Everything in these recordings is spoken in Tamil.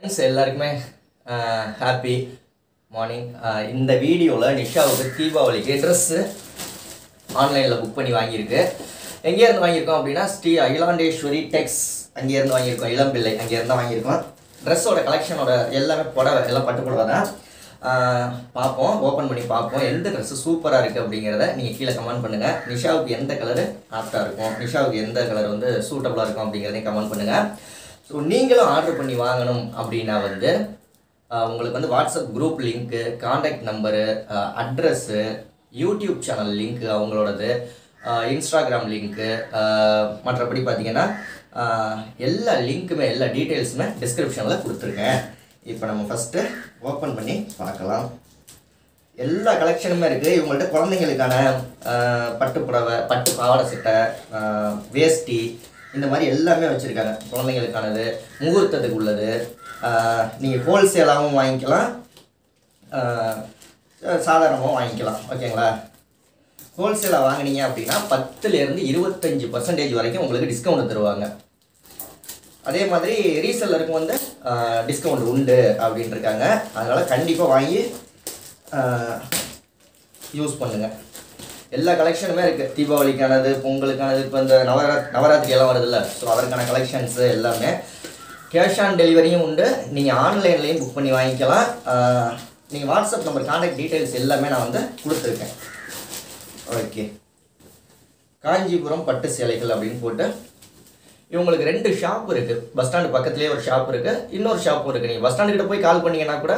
ஃப்ரெண்ட்ஸ் எல்லாருக்குமே ஹாப்பி மார்னிங். இந்த வீடியோவில் நிஷாவுக்கு தீபாவளிக்கு ட்ரெஸ்ஸு ஆன்லைனில் புக் பண்ணி வாங்கியிருக்கு. எங்கேருந்து வாங்கியிருக்கோம் அப்படின்னா ஸ்ரீ அகிலாண்டேஸ்வரி டெக்ஸ் அங்கேருந்து வாங்கியிருக்கோம். இளம்பிள்ளை அங்கேருந்து தான் வாங்கியிருக்கோம். ட்ரெஸ்ஸோட கலெக்ஷனோட எல்லாமே புடவை எல்லாம் பட்டு புடவை தான். பார்ப்போம், ஓப்பன் பண்ணி பார்ப்போம் எந்த ட்ரெஸ்ஸு சூப்பராக இருக்குது அப்படிங்கிறத நீங்கள் கீழே கமெண்ட் பண்ணுங்கள். நிஷாவுக்கு எந்த கலரு ஆப்டாக இருக்கும், நிஷாவுக்கு எந்த கலர் வந்து சூட்டபுளாக இருக்கும் அப்படிங்கிறதையும் கமெண்ட் பண்ணுங்கள். ஸோ நீங்களும் ஆர்டர் பண்ணி வாங்கணும் அப்படின்னா வந்து உங்களுக்கு வந்து WhatsApp group link, contact number, address, YouTube channel link அவங்களோடது, இன்ஸ்டாகிராம் லிங்க்கு, மற்றபடி பார்த்திங்கன்னா எல்லா லிங்க்குமே எல்லா டீட்டெயில்ஸுமே டிஸ்கிரிப்ஷனில் கொடுத்துருக்கேன். இப்போ நம்ம ஃபஸ்ட்டு ஓப்பன் பண்ணி பார்க்கலாம். எல்லா கலெக்ஷனுமே இருக்குது. இவங்கள்ட்ட குழந்தைங்களுக்கான பட்டு புடவை, பட்டு பாவாடை சட்டை, வேஷ்டி இந்த மாதிரி எல்லாமே வச்சுருக்காங்க. குழந்தைங்களுக்கானது, முகூர்த்தத்துக்கு உள்ளது. நீங்கள் ஹோல்சேலாகவும் வாங்கிக்கலாம், சாதாரணமாகவும் வாங்கிக்கலாம். ஓகேங்களா? ஹோல்சேலாக வாங்கினீங்க அப்படின்னா 10% 25% வரைக்கும் உங்களுக்கு டிஸ்கவுண்ட் தருவாங்க. அதே மாதிரி ரீசெல்லருக்கும் வந்து டிஸ்கவுண்ட் உண்டு அப்படின்ட்டு இருக்காங்க. அதனால் கண்டிப்பாக வாங்கி யூஸ் பண்ணுங்கள். எல்லா கலெக்ஷனுமே இருக்குது. தீபாவளிக்கானது, பொங்கலுக்கானது, இப்போ இந்த நவராத்திரி எல்லாம் வருதுல்ல, ஸோ அதற்கான கலெக்ஷன்ஸு எல்லாமே. கேஷ் ஆன் டெலிவரியும் உண்டு. நீங்கள் ஆன்லைன்லேயும் புக் பண்ணி வாங்கிக்கலாம். நீங்கள் வாட்ஸ்அப் நம்பர், காண்டாக்ட் டீட்டெயில்ஸ் எல்லாமே நான் வந்து கொடுத்துருக்கேன். ஓகே, காஞ்சிபுரம் பட்டு சேலைகள் அப்படின்னு போட்டு இவங்களுக்கு 2 ஷாப் இருக்குது. பஸ் ஸ்டாண்டு பக்கத்துலேயே ஒரு ஷாப் இருக்குது, இன்னொரு ஷாப்பும் இருக்குது. நீங்கள் பஸ் ஸ்டாண்டுக்கிட்ட போய் கால் பண்ணிங்கன்னா கூட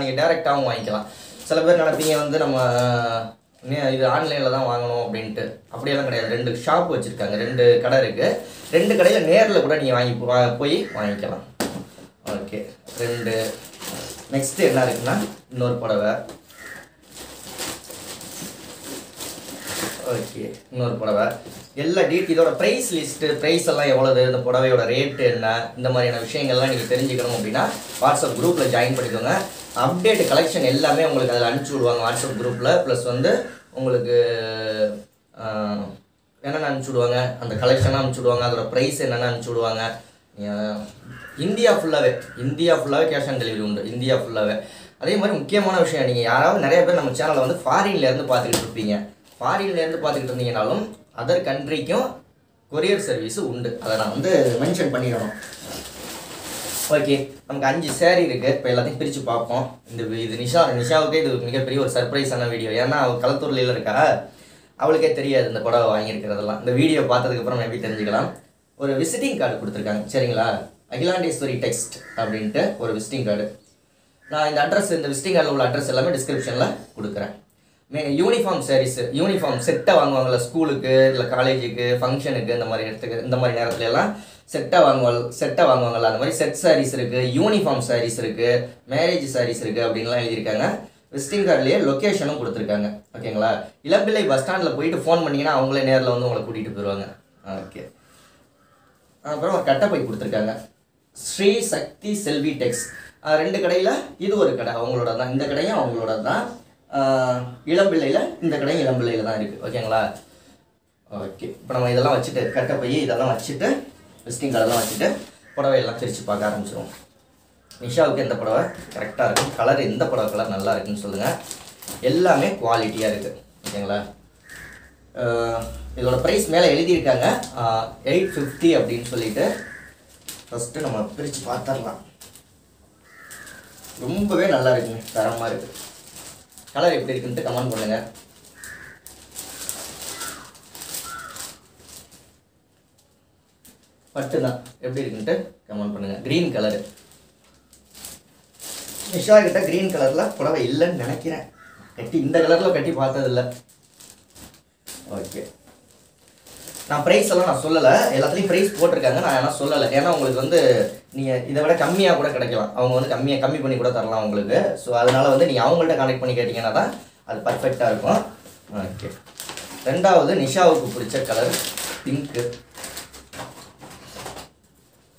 நீங்கள் டேரெக்டாகவும் வாங்கிக்கலாம். சில பேர் நினைப்பீங்க வந்து நம்ம இது ஆன்லைனில் தான் வாங்கணும் அப்படின்ட்டு. அப்படியெல்லாம் கிடையாது. 2 ஷாப் வச்சுருக்காங்க, 2 கடை இருக்குது. 2 கடையில் நேரில் கூட நீங்கள் போய் வாங்கிக்கலாம். ஓகே, 2. நெக்ஸ்ட்டு என்ன இருக்குன்னா இன்னொரு புடவை. ஓகே, இன்னொரு புடவை. எல்லா இதோட ப்ரைஸ் லிஸ்ட்டு, ப்ரைஸ் எல்லாம் எவ்வளவு, இந்த புடவையோட ரேட்டு என்ன, இந்த மாதிரியான விஷயங்கள்லாம் நீங்கள் தெரிஞ்சுக்கணும் அப்படின்னா வாட்ஸ்அப் குரூப்பில் ஜாயின் பண்ணிக்கோங்க. அப்டேட் கலெக்ஷன் எல்லாமே உங்களுக்கு அதில் அனுப்பிச்சி விடுவாங்க வாட்ஸ்அப் குரூப்பில். ப்ளஸ் வந்து உங்களுக்கு என்னென்ன அனுப்பிச்சி விடுவாங்க, அந்த கலெக்ஷனாக அனுப்பிச்சி விடுவாங்க, அதோட ப்ரைஸ் என்னென்ன அனுப்பிச்சி விடுவாங்க. இந்தியா ஃபுல்லாகவே கேஷ் ஆன் டெலிவரி உண்டு, இந்தியா ஃபுல்லாகவே. அதே மாதிரி முக்கியமான விஷயம், நீங்கள் யாராவது நிறைய பேர் நம்ம சேனலை வந்து ஃபாரின்லேருந்து பார்த்துக்கிட்டு இருப்பீங்க. ஃபாரின்லேருந்து பார்த்துக்கிட்டு இருந்தீங்கனாலும் அதர் கண்ட்ரிக்கும் கொரியர் சர்வீஸு உண்டு. அதை நான் வந்து மென்ஷன் பண்ணிடணும். ஓகே, நமக்கு 5 சேரீ இருக்குது. இப்போ எல்லாத்தையும் பிரித்து பார்ப்போம். இது நிஷாவுக்கே இது மிகப்பெரிய ஒரு சர்ப்ரைஸான வீடியோ. ஏன்னா அவள் களத்தூர்லையில் இருக்கா, அவளுக்கே தெரியாது இந்த புடவை வாங்கியிருக்கிறதெல்லாம். இந்த வீடியோ பார்த்ததுக்கப்புறம் எப்படி தெரிஞ்சுக்கலாம். ஒரு விசிட்டிங் கார்டு கொடுத்துருக்காங்க, சரிங்களா? அகிலாண்டேஸ்வரி டெக்ஸ்ட் அப்படின்ட்டு ஒரு விசிட்டிங் கார்டு. நான் இந்த அட்ரஸ், இந்த விசிட்டிங் கார்டில் உள்ள அட்ரஸ் எல்லாமே டிஸ்கிரிப்ஷனில் கொடுக்குறேன். யூனிஃபார்ம் சாரீஸு, யூனிஃபார்ம் செட்டை வாங்குவாங்கள்ல, ஸ்கூலுக்கு இல்லை காலேஜுக்கு, ஃபங்க்ஷனுக்கு, இந்த மாதிரி இடத்துக்கு, இந்த மாதிரி நேரத்துல எல்லாம் செட்டை வாங்குவாங்கள்ல, அந்த மாதிரி செட் சாரீஸ் இருக்குது, யூனிஃபார்ம் சாரீஸ் இருக்குது, மேரேஜ் சாரீஸ் இருக்குது அப்படின்லாம் எழுதியிருக்காங்க. விசிட்டிங் கார்ட்லேயே லொக்கேஷனும் கொடுத்துருக்காங்க. ஓகேங்களா? இளம்பிள்ளை பஸ் ஸ்டாண்டில் போயிட்டு ஃபோன் பண்ணிங்கன்னா அவங்களே நேரில் வந்து உங்களை கூட்டிகிட்டு போயிடுவாங்க. ஓகே, அப்புறம் ஒரு கட்டப்பை கொடுத்துருக்காங்க. ஸ்ரீ சக்தி செல்வி டெக்ஸ். 2 கடையில் இது ஒரு கடை அவங்களோட தான், இந்த கடையும் அவங்களோட தான். இளம்பிள்ளையில் இந்த கடையும் இளம்பிள்ளையில் தான் இருக்குது. ஓகேங்களா? ஓகே, இப்போ நம்ம இதெல்லாம் வச்சுட்டு, கட்டப்பை இதெல்லாம் வச்சுட்டு, விசிட்டிங் கார்டெல்லாம் வச்சுட்டு புடவையெல்லாம் பிரித்து பார்க்க ஆரம்பிச்சிடுவோம். நிஷாவுக்கு எந்த புடவை கரெக்டாக இருக்கும், கலர் எந்த புடவை கலர் நல்லா இருக்குன்னு சொல்லுங்கள். எல்லாமே குவாலிட்டியாக இருக்குது. ஓகேங்களா? இதோட ப்ரைஸ் மேலே எழுதியிருக்காங்க 850 அப்படின்னு சொல்லிட்டு. ஃபஸ்ட்டு நம்ம பிரித்து பார்த்துடலாம். ரொம்பவே நல்லா இருக்குங்க, தரமாக இருக்குது. கலர் எப்படி இருக்குன்ட்டு கமெண்ட் பண்ணுங்கள். பட்டு தான் எப்படி இருக்குன்ட்டு கமெண்ட் பண்ணுங்கள். Green colour. நிஷா கிட்ட க்ரீன் கலரில் புடவை இல்லைன்னு நினைக்கிறேன். இந்த கலரில் கட்டி பார்த்ததில்லை. ஓகே, நான் ப்ரைஸ் எல்லாம் நான் சொல்லலை, எல்லாத்துலேயும் ப்ரைஸ் போட்டிருக்காங்க. நான் என்ன சொல்லலை, ஏன்னா உங்களுக்கு வந்து நீங்கள் இதை விட கம்மியாக கூட கிடைக்கலாம். அவங்க வந்து கம்மி பண்ணி கூட தரலாம் உங்களுக்கு. ஸோ அதனால் வந்து நீங்கள் அவங்கள்ட்ட கான்டெக்ட் பண்ணி கேட்டிங்கன்னா தான் அது பர்ஃபெக்டாக இருக்கும். ஓகே, 2வது நிஷாவுக்கு பிடிச்ச கலர் பிங்க்கு.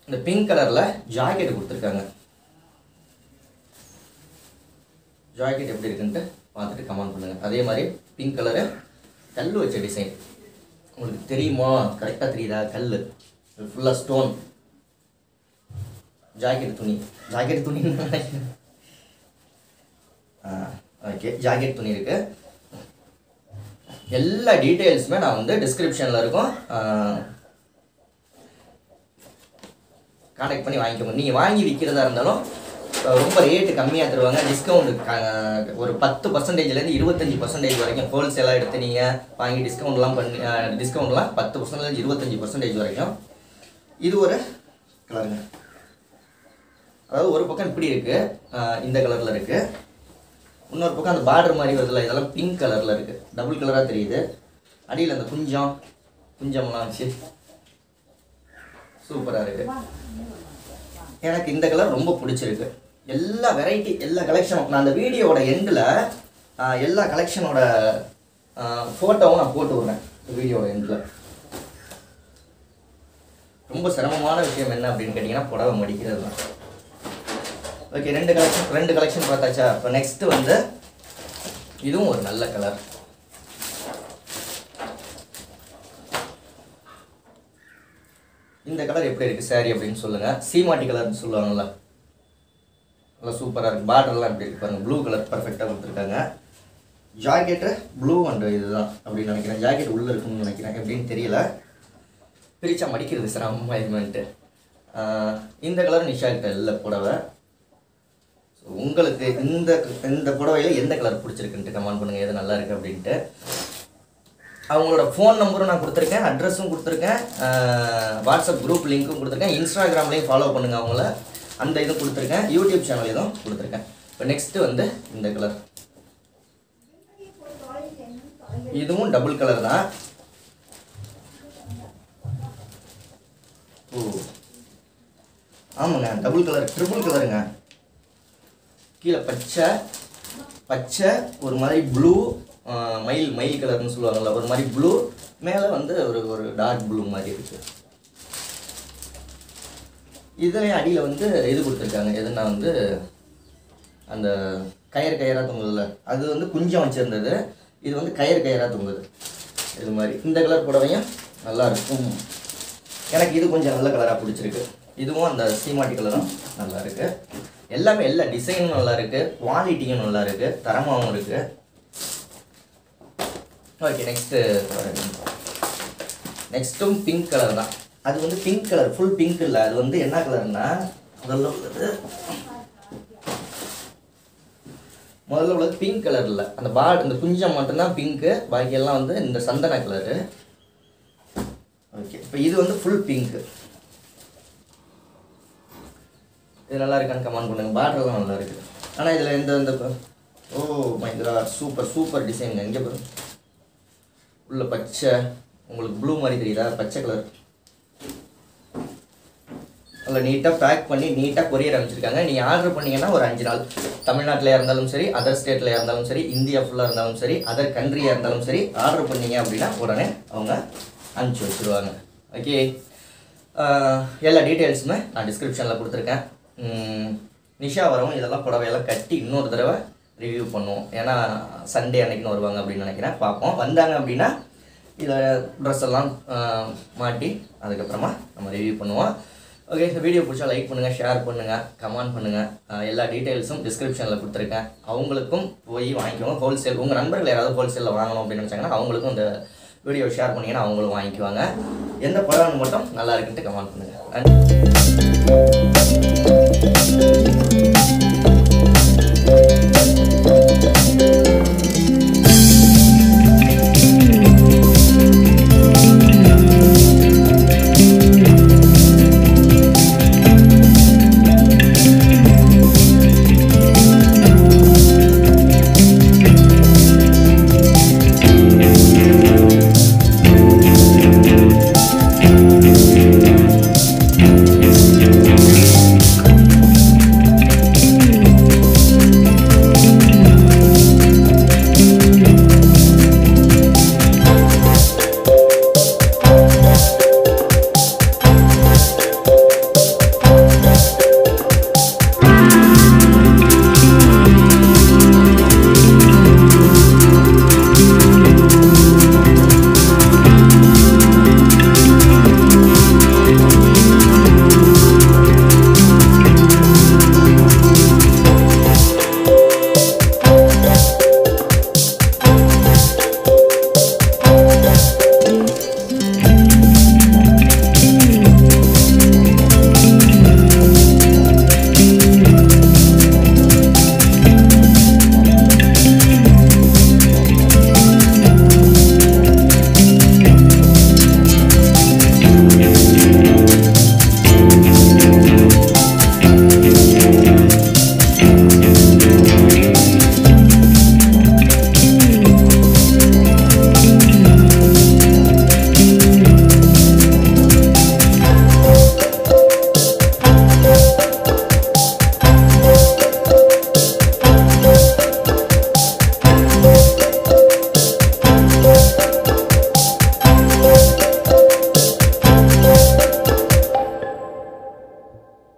இந்த பிங்க் கலரில் ஜாக்கெட் கொடுத்துருக்காங்க. ஜாக்கெட் எப்படி இருக்குன்ட்டு பார்த்துட்டு கமெண்ட் பண்ணுங்கள். அதே மாதிரி பிங்க் கலரு கல் வச்ச டிசைன். உங்களுக்கு தெரியுமா, கரெக்டாக தெரியுதா? கல் ஃபுல்லாக ஸ்டோன். ஜாக்கெட் துணி ஓகே ஜாக்கெட் துணி இருக்குது. எல்லா டீட்டெயில்ஸுமே நான் வந்து டிஸ்கிரிப்ஷனில் இருக்கும், கான்டாக்ட் பண்ணி வாங்கிக்கோங்க. நீங்கள் வாங்கி விற்கிறதா இருந்தாலும் ரொம்ப ரேட்டு கம்மியாக தருவாங்க. டிஸ்கவுண்ட் ஒரு 10%லேருந்து 25% வரைக்கும் ஹோல்சேலாக எடுத்து நீங்கள் வாங்கி டிஸ்கவுண்ட்லாம் 10%லேருந்து 25% வரைக்கும். இது ஒரு கலருங்க, அதாவது ஒரு பக்கம் இப்படி இருக்குது, இந்த கலரில் இருக்குது. இன்னொரு பக்கம் அந்த பார்டர் மாதிரி வருதுல்ல, இதெல்லாம் பிங்க் கலரில் இருக்குது, டபுள் கலராக தெரியுது. அடியில் அந்த குஞ்சம்லாம் வச்சு சூப்பராக இருக்குது. எனக்கு இந்த கலர் ரொம்ப பிடிச்சிருக்கு. எல்லா வெரைட்டி எல்லா கலெக்ஷனும் நான் அந்த வீடியோவோட எண்டில் எல்லா கலெக்ஷனோட ஃபோட்டோவும் நான் போட்டு விட்றேன். வீடியோவோட எண்டில் ரொம்ப சிரமமான விஷயம் என்ன அப்படின்னு கேட்டிங்கன்னா புடவை மடிக்கிறது தான். ஓகே, ரெண்டு கலெக்ஷன் பார்த்தாச்சா. இப்போ நெக்ஸ்ட்டு வந்து இதுவும் ஒரு நல்ல கலர். இந்த கலர் எப்படி இருக்குது சாரி அப்படின்னு சொல்லுங்கள். சீமாட்டி கலர்னு சொல்லுவாங்கள்ல, நல்லா சூப்பராக இருக்குது. பார்டர்லாம் எப்படி இருக்குது பாருங்கள், ப்ளூ கலர் பர்ஃபெக்டாக கொடுத்துருக்காங்க. ஜாக்கெட்டு ப்ளூ அண்ட் இதுதான் அப்படின்னு நினைக்கிறேன். ஜாக்கெட் உள்ளே இருக்குன்னு நினைக்கிறேன், எப்படின்னு தெரியல. பிரித்தா மடிக்கிறது சிரமமாக இதுமெண்ட்டு. இந்த கலர் நிஷா கிட்ட இல்லை புடவை. ஸோ உங்களுக்கு இந்த புடவையில் எந்த கலர் பிடிச்சிருக்குன்ட்டு கமெண்ட் பண்ணுங்கள், எது நல்லா இருக்குது அப்படின்ட்டு. அவங்களோட ஃபோன் நம்பரும் நான் கொடுத்துருக்கேன், அட்ரஸும் கொடுத்துருக்கேன், வாட்ஸ்அப் குரூப் லிங்க்கும் கொடுத்துருக்கேன், இன்ஸ்டாகிராம்லேயும் ஃபாலோ பண்ணுங்கள் அவங்கள, அந்த இதுவும் கொடுத்துருக்கேன், யூடியூப் சேனல் இதுவும் கொடுத்துருக்கேன். இப்போ நெக்ஸ்ட்டு வந்து இந்த கலர், இதுவும் டபுள் கலர் தான். ஓ ஆமாங்க, டபுள் கலர், ட்ரிபிள் கலருங்க. கீழே பச்சை ஒரு மாதிரி ப்ளூ, மயில் கலர்னு சொல்லுவாங்கள்ல, ஒரு மாதிரி ப்ளூ, மேலே வந்து ஒரு டார்க் ப்ளூ மாதிரி இருக்குது. இதுலேயும் அடியில் வந்து இது கொடுத்துருக்காங்க, எதுனா வந்து அந்த கயிறாக தொங்குதுல்ல, அது வந்து குஞ்சம் வச்சுருந்தது, இது வந்து கயிறாக தொங்குது இது மாதிரி. இந்த கலர் புடவையும் நல்லா இருக்கும். எனக்கு இது கொஞ்சம் நல்ல கலராக பிடிச்சிருக்கு. இதுவும் அந்த சீமாட்டி கலரும் நல்லா இருக்குது. எல்லாமே எல்லா டிசைனும் நல்லா இருக்குது, குவாலிட்டியும் நல்லா இருக்குது, தரமாகவும் இருக்குது. ஓகே, நெக்ஸ்ட்டும் பிங்க் கலர் தான். அது வந்து பிங்க் கலர், ஃபுல் பிங்க் இல்லை, அது வந்து என்ன கலர்னா முதல்ல உள்ளது பிங்க் கலர் இல்லை, அந்த இந்த குஞ்சம் மட்டும்தான் பிங்க்கு, பாக்கியெல்லாம் வந்து இந்த சந்தன கலரு. ஓகே, இப்போ இது வந்து ஃபுல் பிங்க்கு. இது நல்லா இருக்கான்னு கமெண்ட் பண்ணுங்கள். பார்டர்லாம் நல்லா இருக்குது. ஆனால் இதில் இந்த ஓ மைந்திரா சூப்பர் டிசைனுங்க. எங்கே பாருங்க, உள்ள பச்சை, உங்களுக்கு ப்ளூ மாதிரி தெரியுதா, பச்சை கலர். நல்லா நீட்டாக பேக் பண்ணி நீட்டாக கொரியர் அனுப்பிச்சிருக்காங்க. நீங்கள் ஆர்டர் பண்ணிங்கன்னா ஒரு 5 நாள், தமிழ்நாட்டில் இருந்தாலும் சரி, அதர் ஸ்டேட்டில் இருந்தாலும் சரி, இந்தியா ஃபுல்லாக இருந்தாலும் சரி, அதர் கண்ட்ரியாக இருந்தாலும் சரி, ஆர்டர் பண்ணிங்க அப்படின்னா உடனே அவங்க அனுப்பிச்சி வச்சுருவாங்க. ஓகே, எல்லா டீட்டெயில்ஸுமே நான் டிஸ்கிரிப்ஷனில் கொடுத்துருக்கேன். நிஷா வரவும் இதெல்லாம் புடவையெல்லாம் கட்டி இன்னொரு தடவை ரிவ்யூ பண்ணுவோம். ஏன்னா சண்டே அன்னைக்குன்னு வருவாங்க அப்படின்னு நினைக்கிறேன். பார்ப்போம், வந்தாங்க அப்படின்னா இதை ட்ரெஸ் எல்லாம் மாட்டி அதுக்கப்புறமா நம்ம ரிவ்யூ பண்ணுவோம். ஓகே, இந்த வீடியோ பிடிச்சா லைக் பண்ணுங்கள், ஷேர் பண்ணுங்கள், கமெண்ட் பண்ணுங்கள். எல்லா டீட்டெயில்ஸும் டிஸ்கிரிப்ஷனில் கொடுத்துருக்கேன். அவங்களுக்கும் போய் வாங்கிக்கோங்க. ஹோல்சேல் உங்கள் நண்பர்கள் யாராவது ஹோல்சேலில் வாங்கணும் அப்படின்னு நினச்சாங்கன்னா அவங்களுக்கும் இந்த வீடியோ ஷேர் பண்ணிங்கன்னா அவங்களும் வாங்கிக்குவாங்க. எந்த புடவைன்னு மட்டும் நல்லா இருக்குன்ட்டு கமெண்ட் பண்ணுங்கள்.